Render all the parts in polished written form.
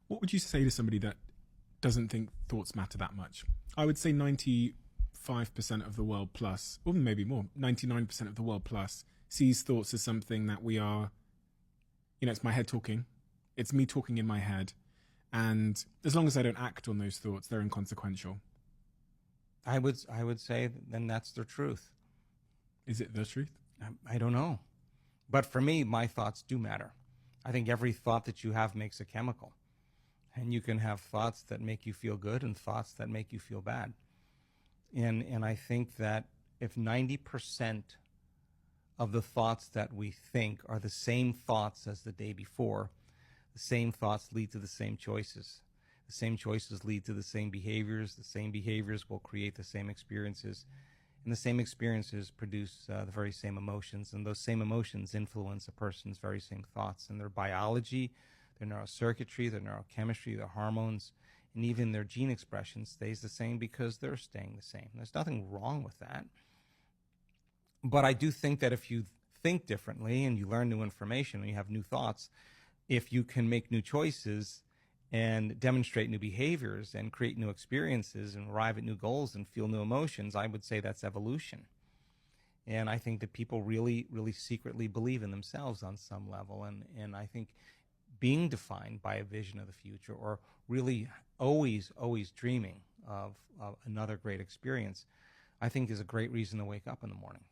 What would you say to somebody that doesn't think thoughts matter that much? I would say 95% of the world plus, or maybe more, 99% of the world plus sees thoughts as something that we are, it's my head talking. It's me talking in my head. And as long as I don't act on those thoughts, they're inconsequential. I would say then that's the truth. Is it the truth? I don't know. But for me, my thoughts do matter. I think every thought that you have makes a chemical. And you can have thoughts that make you feel good and thoughts that make you feel bad. And I think that if 90% of the thoughts that we think are the same thoughts as the day before, the same thoughts lead to the same choices. The same choices lead to the same behaviors. The same behaviors will create the same experiences. And the same experiences produce the very same emotions. And those same emotions influence a person's very same thoughts. And their biology, their neurocircuitry, their neurochemistry, their hormones, and even their gene expression stays the same because they're staying the same. There's nothing wrong with that. But I do think that if you think differently and you learn new information and you have new thoughts, if you can make new choices and demonstrate new behaviors and create new experiences and arrive at new goals and feel new emotions, I would say that's evolution. And I think that people really, really secretly believe in themselves on some level. And I think being defined by a vision of the future, or really always dreaming of another great experience, I think is a great reason to wake up in the morning.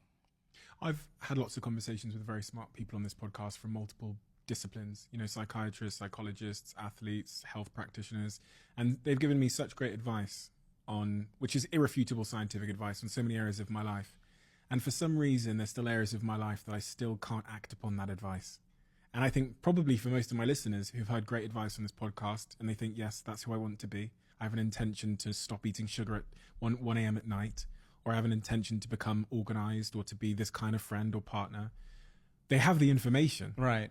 I've had lots of conversations with very smart people on this podcast from multiple disciplines, psychiatrists, psychologists, athletes, health practitioners, and they've given me such great advice which is irrefutable scientific advice on so many areas of my life. And for some reason, there's still areas of my life that I still can't act upon that advice. And I think probably for most of my listeners who've heard great advice on this podcast and they think, yes, that's who I want to be. I have an intention to stop eating sugar at 1 a.m. at night, or I have an intention to become organized or to be this kind of friend or partner. They have the information. Right.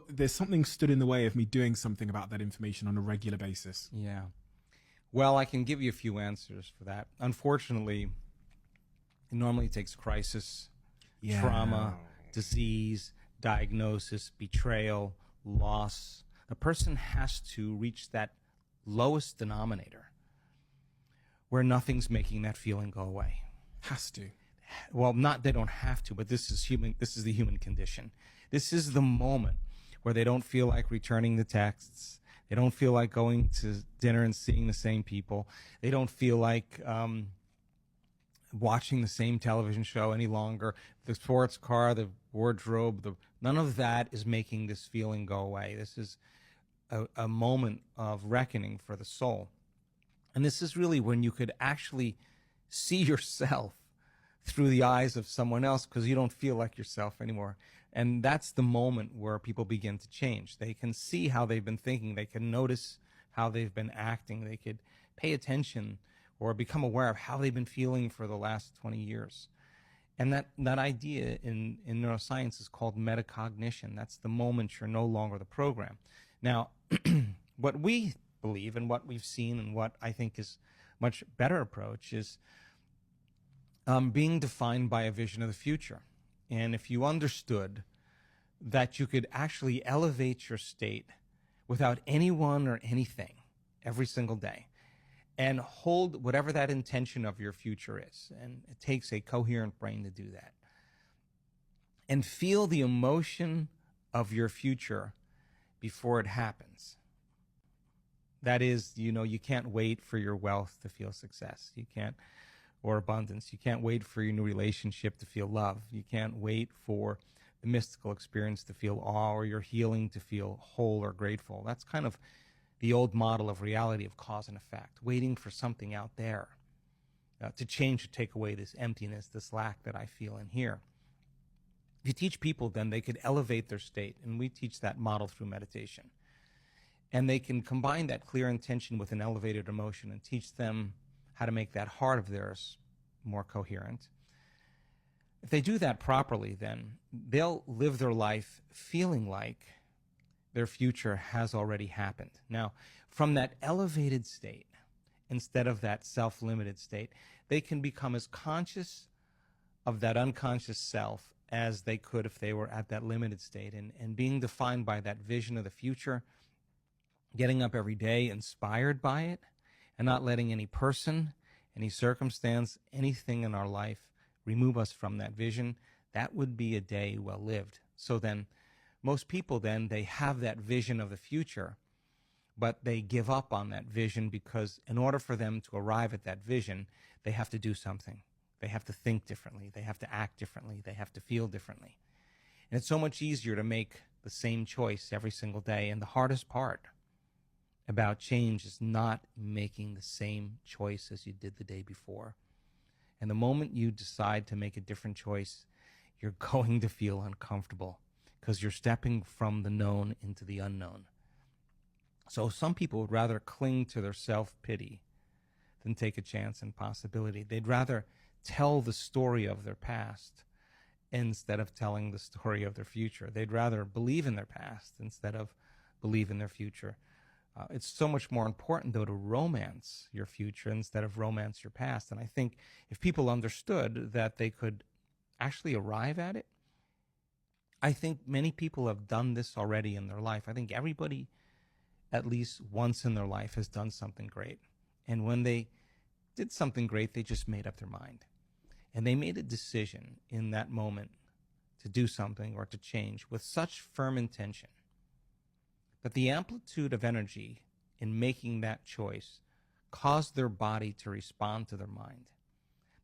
There's something stood in the way of me doing something about that information on a regular basis. Yeah. Well, I can give you a few answers for that. Unfortunately, it normally takes crisis, trauma, disease, diagnosis, betrayal, loss. A person has to reach that lowest denominator where nothing's making that feeling go away. Has to. Well, they don't have to, but this is human. This is the human condition. This is the moment where they don't feel like returning the texts. They don't feel like going to dinner and seeing the same people. They don't feel like watching the same television show any longer. The sports car, the wardrobe, none of that is making this feeling go away. This is a moment of reckoning for the soul. And this is really when you could actually see yourself through the eyes of someone else, because you don't feel like yourself anymore. And that's the moment where people begin to change. They can see how they've been thinking. They can notice how they've been acting. They could pay attention or become aware of how they've been feeling for the last 20 years. And that idea in neuroscience is called metacognition. That's the moment you're no longer the program. Now, what we believe and what we've seen and what I think is much better approach is being defined by a vision of the future. And if you understood that you could actually elevate your state without anyone or anything every single day and hold whatever that intention of your future is, and it takes a coherent brain to do that, and feel the emotion of your future before it happens. That is, you can't wait for your wealth to feel success. You can't, or abundance. You can't wait for your new relationship to feel love. You can't wait for the mystical experience to feel awe, or your healing to feel whole or grateful. That's kind of the old model of reality of cause and effect, waiting for something out there to change, to take away this emptiness, this lack that I feel in here. If you teach people, then they could elevate their state, and we teach that model through meditation. And they can combine that clear intention with an elevated emotion and teach them how to make that heart of theirs more coherent. If they do that properly, then they'll live their life feeling like their future has already happened. Now, from that elevated state, instead of that self-limited state, they can become as conscious of that unconscious self as they could if they were at that limited state. And being defined by that vision of the future getting up every day inspired by it, and not letting any person, any circumstance, anything in our life remove us from that vision, that would be a day well lived. So then, most people then, they have that vision of the future, but they give up on that vision because in order for them to arrive at that vision, they have to do something. They have to think differently. They have to act differently. They have to feel differently. And it's so much easier to make the same choice every single day. And the hardest part about change is not making the same choice as you did the day before. And the moment you decide to make a different choice, you're going to feel uncomfortable because you're stepping from the known into the unknown. So some people would rather cling to their self-pity than take a chance and possibility. They'd rather tell the story of their past instead of telling the story of their future. They'd rather believe in their past instead of believe in their future. It's so much more important, though, to romance your future instead of romance your past. And I think if people understood that they could actually arrive at it, I think many people have done this already in their life. I think everybody, at least once in their life, has done something great. And when they did something great, they just made up their mind. And they made a decision in that moment to do something or to change with such firm intention that the amplitude of energy in making that choice caused their body to respond to their mind.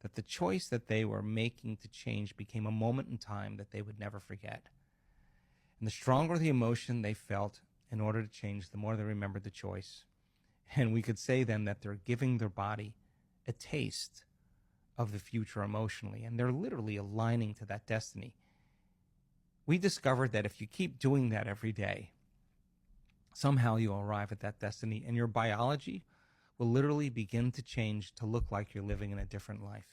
That the choice that they were making to change became a moment in time that they would never forget. And the stronger the emotion they felt in order to change, the more they remembered the choice. And we could say then that they're giving their body a taste of the future emotionally, and they're literally aligning to that destiny. We discovered that if you keep doing that every day, somehow you'll arrive at that destiny, and your biology will literally begin to change to look like you're living in a different life.